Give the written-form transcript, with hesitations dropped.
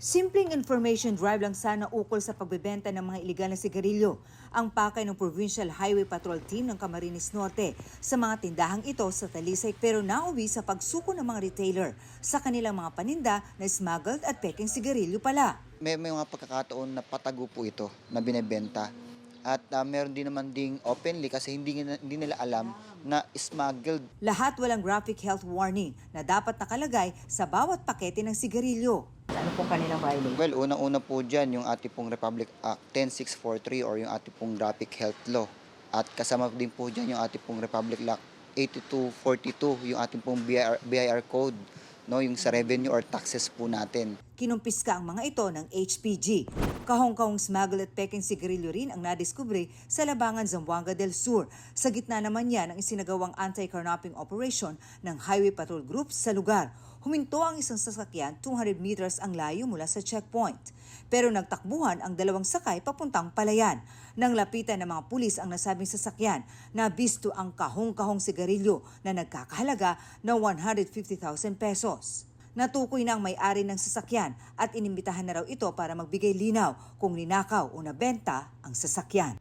Simpleng information drive lang sana ukol sa pagbebenta ng mga ilegal na sigarilyo. Ang pakay ng Provincial Highway Patrol Team ng Camarines Norte sa mga tindahang ito sa Talisay pero nauwi sa pagsuko ng mga retailer sa kanilang mga paninda na smuggled at peking sigarilyo pala. May mga pagkakataon na patago po ito na binebenta. At meron din naman ding openly kasi hindi nila alam na smuggled. Lahat walang graphic health warning na dapat nakalagay sa bawat pakete ng sigarilyo. Ano pong kanilang violation? Well, unang-una po dyan yung ating pong Republic Act 10643 or yung ating pong Graphic Health Law. At kasama din po dyan yung ating pong Republic Act 8242, yung ating pong BIR Code, no, yung sa revenue or taxes po natin. Kinumpiska ang mga ito ng HPG. Kahong-kahong smuggle at peking sigarilyo rin ang nadiskubre sa Labangan, Zamboanga del Sur. Sa gitna naman yan ang isinagawang anti-carnapping operation ng Highway Patrol Group sa lugar. Huminto ang isang sasakyan 200 meters ang layo mula sa checkpoint. Pero nagtakbuhan ang dalawang sakay papuntang Palayan. Nang lapitan ng mga pulis ang nasabing sasakyan, nabisto ang kahong-kahong sigarilyo na nagkakahalaga na 150,000 pesos. Natukoy na ang may-ari ng sasakyan at inimbitahan na raw ito para magbigay linaw kung ninakaw o nabenta ang sasakyan.